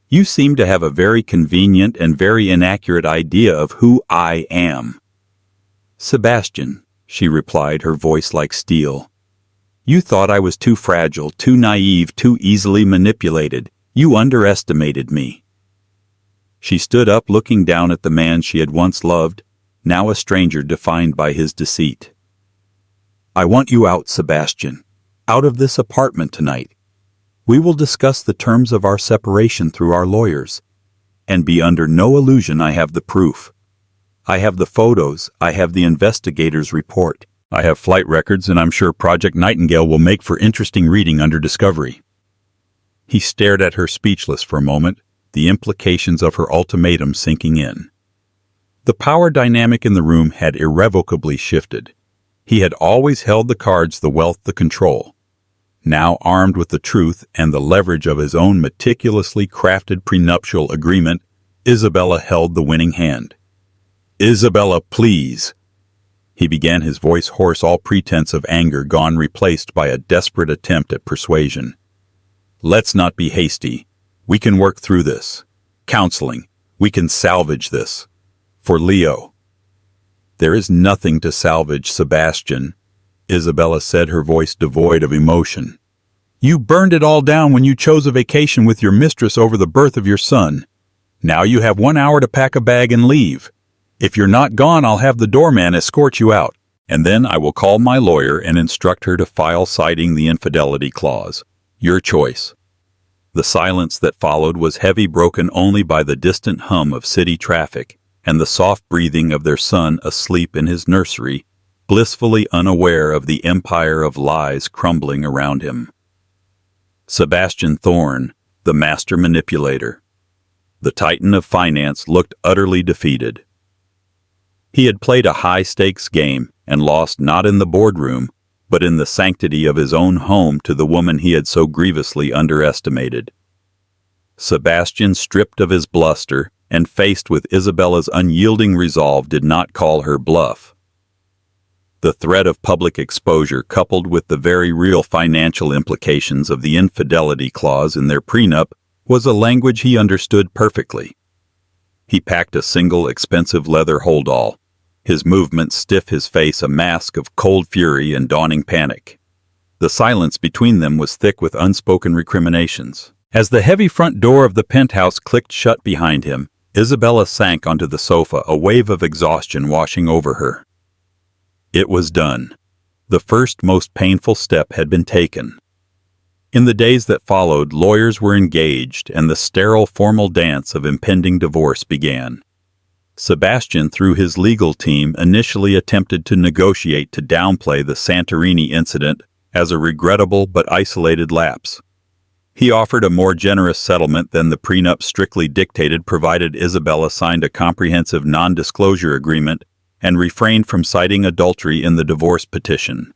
You seem to have a very convenient and very inaccurate idea of who I am." "Sebastian," she replied, her voice like steel. "You thought I was too fragile, too naive, too easily manipulated. You underestimated me." She stood up, looking down at the man she had once loved, now a stranger defined by his deceit. "I want you out, Sebastian. Out of this apartment tonight. We will discuss the terms of our separation through our lawyers, and be under no illusion I have the proof. I have the photos, I have the investigator's report. I have flight records, and I'm sure Project Nightingale will make for interesting reading under discovery." He stared at her speechless for a moment, the implications of her ultimatum sinking in. The power dynamic in the room had irrevocably shifted. He had always held the cards, the wealth, the control. Now, armed with the truth and the leverage of his own meticulously crafted prenuptial agreement, Isabella held the winning hand. "Isabella, please." He began, his voice hoarse, all pretense of anger gone, replaced by a desperate attempt at persuasion. "Let's not be hasty. We can work through this. Counseling. We can salvage this. For Leo." "There is nothing to salvage, Sebastian," Isabella said, her voice devoid of emotion. "You burned it all down when you chose a vacation with your mistress over the birth of your son. Now you have 1 hour to pack a bag and leave. If you're not gone, I'll have the doorman escort you out, and then I will call my lawyer and instruct her to file citing the infidelity clause. Your choice." The silence that followed was heavy, broken only by the distant hum of city traffic and the soft breathing of their son asleep in his nursery, blissfully unaware of the empire of lies crumbling around him. Sebastian Thorne, the master manipulator. The titan of finance, looked utterly defeated. He had played a high-stakes game and lost not in the boardroom, but in the sanctity of his own home to the woman he had so grievously underestimated. Sebastian, stripped of his bluster and faced with Isabella's unyielding resolve, did not call her bluff. The threat of public exposure, coupled with the very real financial implications of the infidelity clause in their prenup, was a language he understood perfectly. He packed a single expensive leather holdall, his movements stiff, his face a mask of cold fury and dawning panic. The silence between them was thick with unspoken recriminations. As the heavy front door of the penthouse clicked shut behind him, Isabella sank onto the sofa, a wave of exhaustion washing over her. It was done. The first, most painful step had been taken. In the days that followed, lawyers were engaged, and the sterile, formal dance of impending divorce began. Sebastian, through his legal team, initially attempted to negotiate to downplay the Santorini incident as a regrettable but isolated lapse. He offered a more generous settlement than the prenup strictly dictated, provided Isabella signed a comprehensive non-disclosure agreement and refrained from citing adultery in the divorce petition.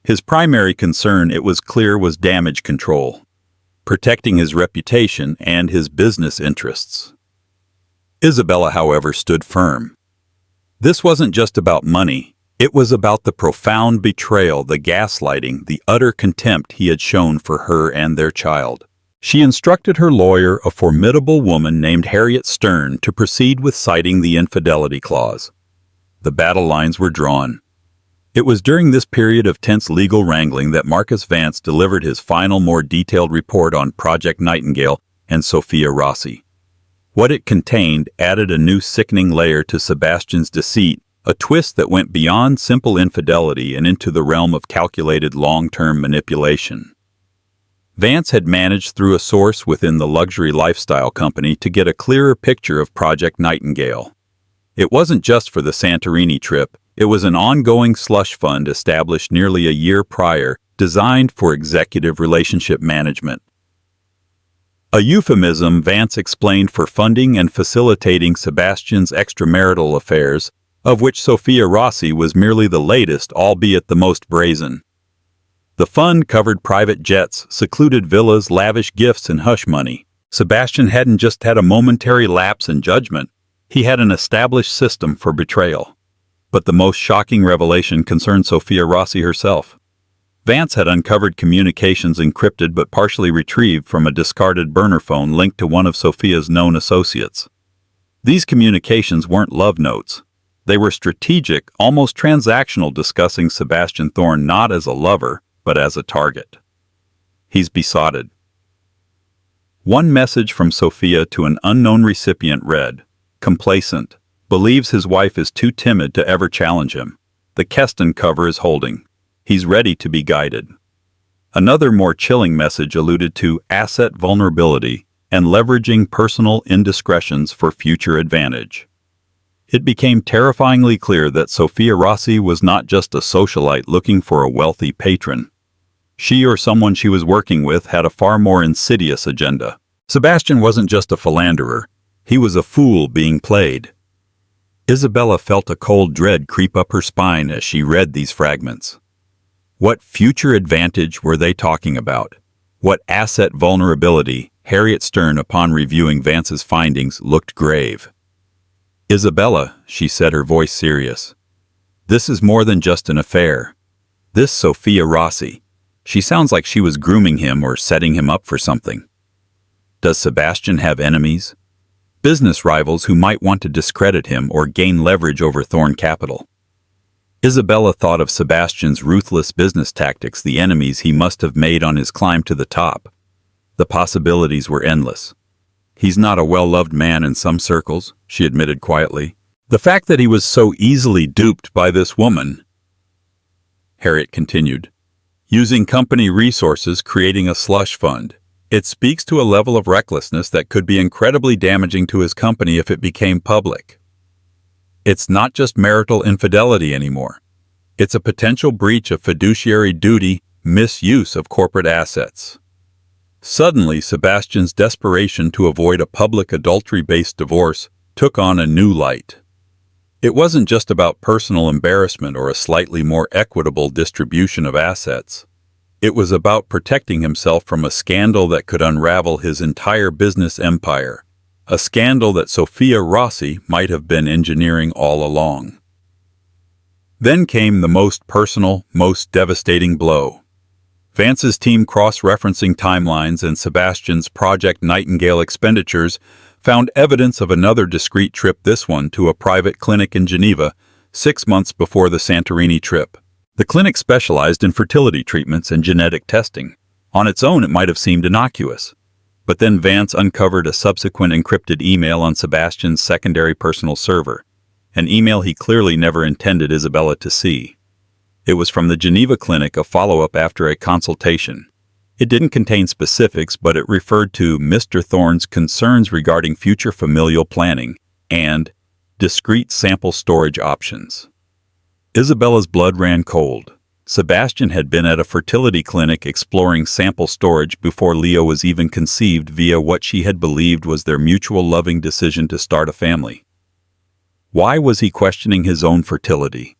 His primary concern, it was clear, was damage control, protecting his reputation and his business interests. Isabella, however, stood firm. This wasn't just about money. It was about the profound betrayal, the gaslighting, the utter contempt he had shown for her and their child. She instructed her lawyer, a formidable woman named Harriet Stern, to proceed with citing the infidelity clause. The battle lines were drawn. It was during this period of tense legal wrangling that Marcus Vance delivered his final, more detailed report on Project Nightingale and Sophia Rossi. What it contained added a new sickening layer to Sebastian's deceit, a twist that went beyond simple infidelity and into the realm of calculated long-term manipulation. Vance had managed, through a source within the luxury lifestyle company, to get a clearer picture of Project Nightingale. It wasn't just for the Santorini trip. It was an ongoing slush fund established nearly a year prior, designed for executive relationship management. A euphemism, Vance explained, for funding and facilitating Sebastian's extramarital affairs, of which Sophia Rossi was merely the latest, albeit the most brazen. The fund covered private jets, secluded villas, lavish gifts, and hush money. Sebastian hadn't just had a momentary lapse in judgment. He had an established system for betrayal. But the most shocking revelation concerned Sophia Rossi herself. Vance had uncovered communications encrypted but partially retrieved from a discarded burner phone linked to one of Sophia's known associates. These communications weren't love notes. They were strategic, almost transactional, discussing Sebastian Thorne not as a lover, but as a target. He's besotted. One message from Sophia to an unknown recipient read, "Complacent. Believes his wife is too timid to ever challenge him. The Keston cover is holding. He's ready to be guided." Another, more chilling message alluded to asset vulnerability and leveraging personal indiscretions for future advantage. It became terrifyingly clear that Sophia Rossi was not just a socialite looking for a wealthy patron. She or someone she was working with had a far more insidious agenda. Sebastian wasn't just a philanderer. He was a fool being played. Isabella felt a cold dread creep up her spine as she read these fragments. What future advantage were they talking about? What asset vulnerability? Harriet Stern, upon reviewing Vance's findings, looked grave. Isabella, she said, her voice serious. This is more than just an affair. This Sophia Rossi. She sounds like she was grooming him or setting him up for something. Does Sebastian have enemies? Business rivals who might want to discredit him or gain leverage over Thorn Capital. Isabella thought of Sebastian's ruthless business tactics, the enemies he must have made on his climb to the top. The possibilities were endless. He's not a well-loved man in some circles, she admitted quietly. The fact that he was so easily duped by this woman. Harriet continued. Using company resources, creating a slush fund. It speaks to a level of recklessness that could be incredibly damaging to his company if it became public. It's not just marital infidelity anymore. It's a potential breach of fiduciary duty, misuse of corporate assets. Suddenly, Sebastian's desperation to avoid a public adultery-based divorce took on a new light. It wasn't just about personal embarrassment or a slightly more equitable distribution of assets. It was about protecting himself from a scandal that could unravel his entire business empire, a scandal that Sophia Rossi might have been engineering all along. Then came the most personal, most devastating blow. Vance's team cross-referencing timelines and Sebastian's Project Nightingale expenditures found evidence of another discreet trip, this one to a private clinic in Geneva, 6 months before the Santorini trip. The clinic specialized in fertility treatments and genetic testing. On its own, it might have seemed innocuous. But then Vance uncovered a subsequent encrypted email on Sebastian's secondary personal server, an email he clearly never intended Isabella to see. It was from the Geneva clinic, a follow-up after a consultation. It didn't contain specifics, but it referred to Mr. Thorne's concerns regarding future familial planning and discrete sample storage options. Isabella's blood ran cold. Sebastian had been at a fertility clinic exploring sample storage before Leo was even conceived via what she had believed was their mutual loving decision to start a family. Why was he questioning his own fertility?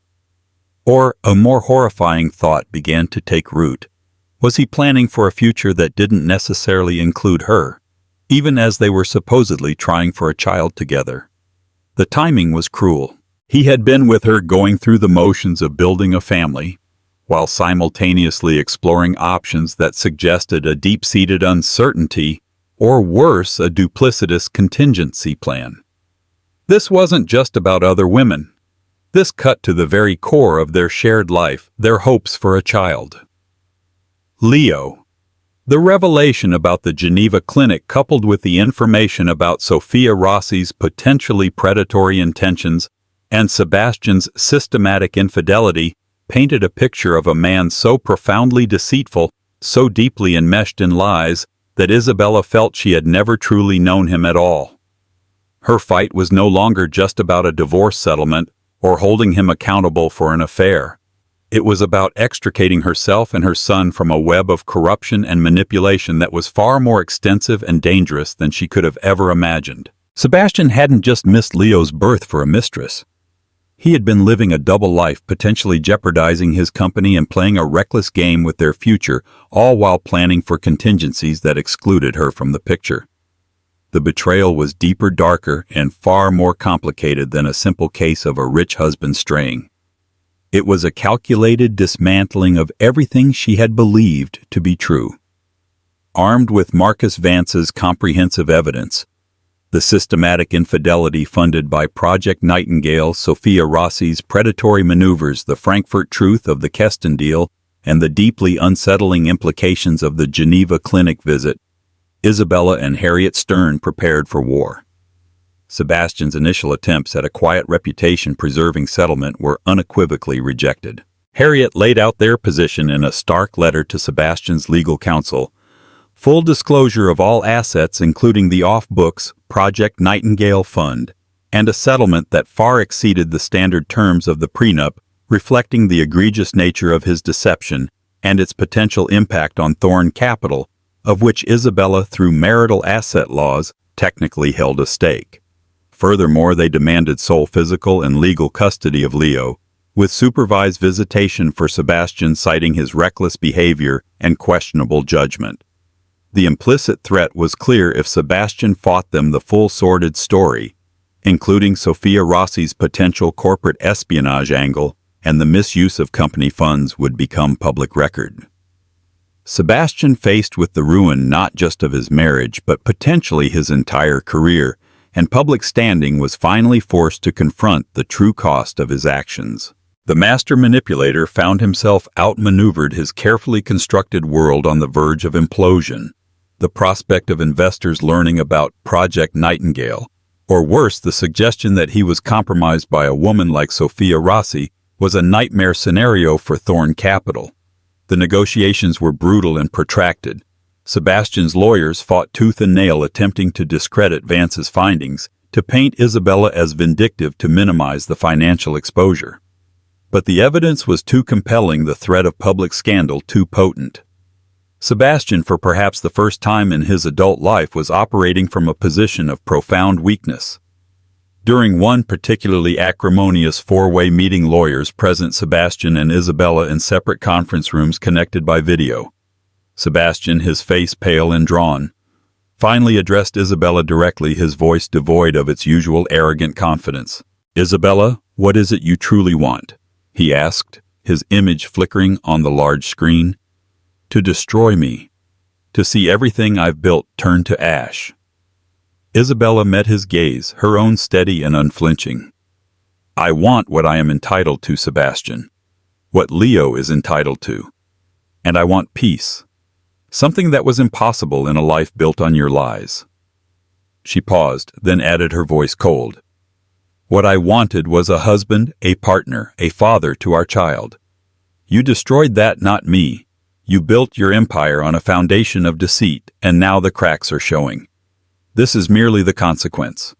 Or a more horrifying thought began to take root. Was he planning for a future that didn't necessarily include her, even as they were supposedly trying for a child together? The timing was cruel. He had been with her going through the motions of building a family, while simultaneously exploring options that suggested a deep-seated uncertainty, or worse, a duplicitous contingency plan. This wasn't just about other women. This cut to the very core of their shared life, their hopes for a child. Leo. The revelation about the Geneva clinic, coupled with the information about Sophia Rossi's potentially predatory intentions and Sebastian's systematic infidelity, painted a picture of a man so profoundly deceitful, so deeply enmeshed in lies, that Isabella felt she had never truly known him at all. Her fight was no longer just about a divorce settlement or holding him accountable for an affair. It was about extricating herself and her son from a web of corruption and manipulation that was far more extensive and dangerous than she could have ever imagined. Sebastian hadn't just missed Leo's birth for a mistress. He had been living a double life, potentially jeopardizing his company and playing a reckless game with their future, all while planning for contingencies that excluded her from the picture. The betrayal was deeper, darker, and far more complicated than a simple case of a rich husband straying. It was a calculated dismantling of everything she had believed to be true. Armed with Marcus Vance's comprehensive evidence, the systematic infidelity funded by Project Nightingale, Sophia Rossi's predatory maneuvers, the Frankfurt truth of the Keston deal, and the deeply unsettling implications of the Geneva clinic visit, Isabella and Harriet Stern prepared for war. Sebastian's initial attempts at a quiet reputation-preserving settlement were unequivocally rejected. Harriet laid out their position in a stark letter to Sebastian's legal counsel. Full disclosure of all assets, including the off-books Project Nightingale Fund, and a settlement that far exceeded the standard terms of the prenup, reflecting the egregious nature of his deception and its potential impact on Thorn Capital, of which Isabella, through marital asset laws, technically held a stake. Furthermore, they demanded sole physical and legal custody of Leo, with supervised visitation for Sebastian, citing his reckless behavior and questionable judgment. The implicit threat was clear: if Sebastian fought them, the full sordid story, including Sophia Rossi's potential corporate espionage angle and the misuse of company funds, would become public record. Sebastian, faced with the ruin not just of his marriage but potentially his entire career and public standing, was finally forced to confront the true cost of his actions. The master manipulator found himself outmaneuvered, his carefully constructed world on the verge of implosion. The prospect of investors learning about Project Nightingale, or worse, the suggestion that he was compromised by a woman like Sophia Rossi, was a nightmare scenario for Thorn Capital. The negotiations were brutal and protracted. Sebastian's lawyers fought tooth and nail, attempting to discredit Vance's findings, to paint Isabella as vindictive to minimize the financial exposure. But the evidence was too compelling, the threat of public scandal too potent. Sebastian, for perhaps the first time in his adult life, was operating from a position of profound weakness. During one particularly acrimonious four-way meeting, lawyers present Sebastian and Isabella in separate conference rooms connected by video. Sebastian, his face pale and drawn, finally addressed Isabella directly, his voice devoid of its usual arrogant confidence. "Isabella, what is it you truly want?" he asked, his image flickering on the large screen. "To destroy me. To see everything I've built turn to ash." Isabella met his gaze, her own steady and unflinching. "I want what I am entitled to, Sebastian. What Leo is entitled to. And I want peace. Something that was impossible in a life built on your lies." She paused, then added, her voice cold. "What I wanted was a husband, a partner, a father to our child. You destroyed that, not me. You built your empire on a foundation of deceit, and now the cracks are showing. This is merely the consequence."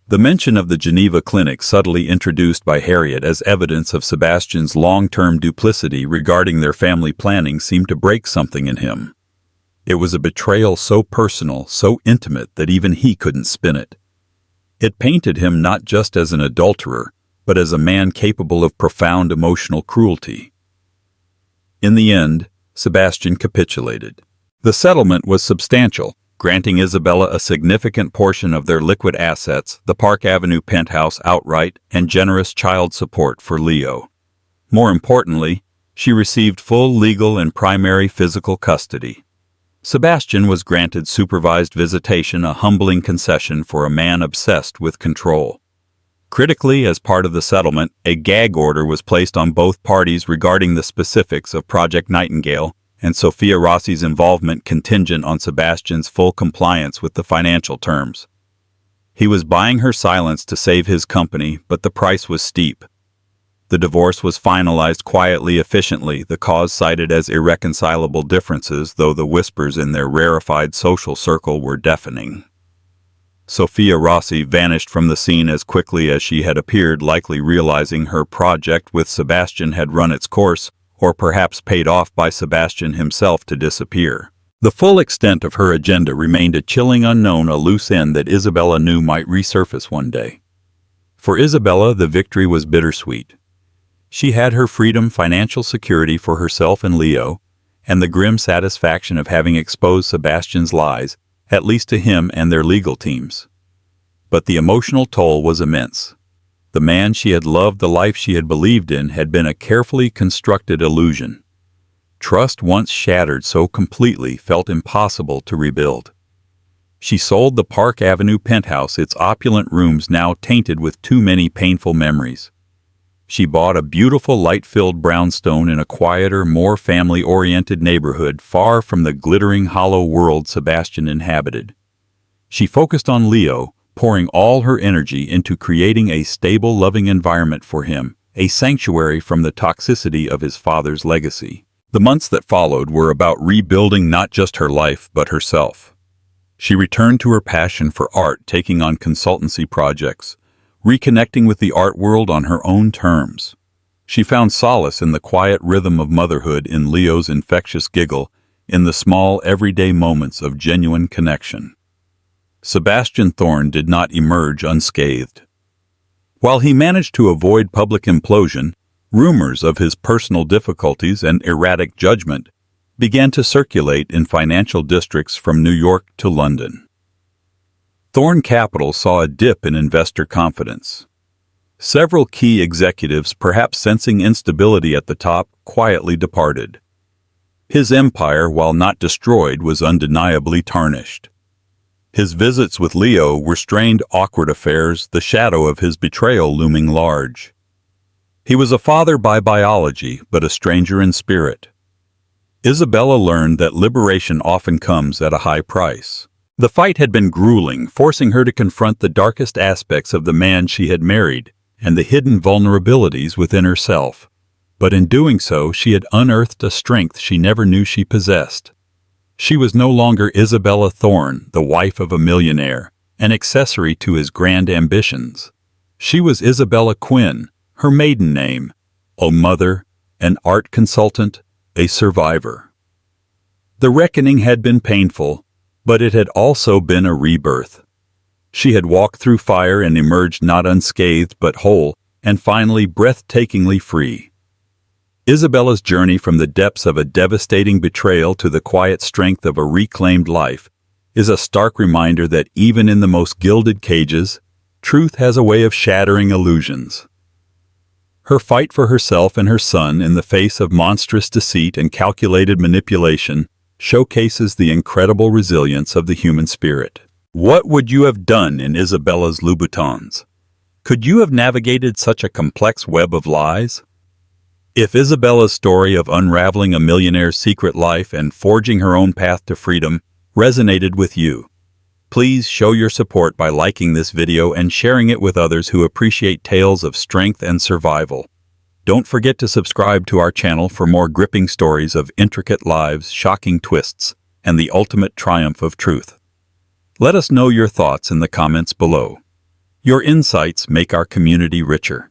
The mention of the Geneva clinic, subtly introduced by Harriet as evidence of Sebastian's long-term duplicity regarding their family planning, seemed to break something in him. It was a betrayal so personal, so intimate, that even he couldn't spin it. It painted him not just as an adulterer, but as a man capable of profound emotional cruelty. In the end, Sebastian capitulated. The settlement was substantial, granting Isabella a significant portion of their liquid assets, the Park Avenue penthouse outright, and generous child support for Leo. More importantly, she received full legal and primary physical custody. Sebastian was granted supervised visitation, a humbling concession for a man obsessed with control. Critically, as part of the settlement, a gag order was placed on both parties regarding the specifics of Project Nightingale, and Sophia Rossi's involvement contingent on Sebastian's full compliance with the financial terms. He was buying her silence to save his company, but the price was steep. The divorce was finalized quietly, efficiently, the cause cited as irreconcilable differences, though the whispers in their rarefied social circle were deafening. Sophia Rossi vanished from the scene as quickly as she had appeared, likely realizing her project with Sebastian had run its course, or perhaps paid off by Sebastian himself to disappear. The full extent of her agenda remained a chilling unknown, a loose end that Isabella knew might resurface one day. For Isabella, the victory was bittersweet. She had her freedom, financial security for herself and Leo, and the grim satisfaction of having exposed Sebastian's lies, at least to him and their legal teams. But the emotional toll was immense. The man she had loved, the life she had believed in, had been a carefully constructed illusion. Trust, once shattered so completely, felt impossible to rebuild. She sold the Park Avenue penthouse, its opulent rooms now tainted with too many painful memories. She bought a beautiful light-filled brownstone in a quieter, more family-oriented neighborhood far from the glittering, hollow world Sebastian inhabited. She focused on Leo, pouring all her energy into creating a stable, loving environment for him, a sanctuary from the toxicity of his father's legacy. The months that followed were about rebuilding not just her life but herself. She returned to her passion for art, taking on consultancy projects, reconnecting with the art world on her own terms. She found solace in the quiet rhythm of motherhood, in Leo's infectious giggle, in the small, everyday moments of genuine connection. Sebastian Thorne did not emerge unscathed. While he managed to avoid public implosion, rumors of his personal difficulties and erratic judgment began to circulate in financial districts from New York to London. Thorne Capital saw a dip in investor confidence. Several key executives, perhaps sensing instability at the top, quietly departed. His empire, while not destroyed, was undeniably tarnished. His visits with Leo were strained, awkward affairs, the shadow of his betrayal looming large. He was a father by biology, but a stranger in spirit. Isabella learned that liberation often comes at a high price. The fight had been grueling, forcing her to confront the darkest aspects of the man she had married and the hidden vulnerabilities within herself. But in doing so, she had unearthed a strength she never knew she possessed. She was no longer Isabella Thorne, the wife of a millionaire, an accessory to his grand ambitions. She was Isabella Quinn, her maiden name, a mother, an art consultant, a survivor. The reckoning had been painful, but it had also been a rebirth. She had walked through fire and emerged not unscathed but whole, and finally breathtakingly free. Isabella's journey from the depths of a devastating betrayal to the quiet strength of a reclaimed life is a stark reminder that even in the most gilded cages, truth has a way of shattering illusions. Her fight for herself and her son in the face of monstrous deceit and calculated manipulation showcases the incredible resilience of the human spirit. What would you have done in Isabella's Louboutins? Could you have navigated such a complex web of lies? If Isabella's story of unraveling a millionaire's secret life and forging her own path to freedom resonated with you, please show your support by liking this video and sharing it with others who appreciate tales of strength and survival. Don't forget to subscribe to our channel for more gripping stories of intricate lives, shocking twists, and the ultimate triumph of truth. Let us know your thoughts in the comments below. Your insights make our community richer.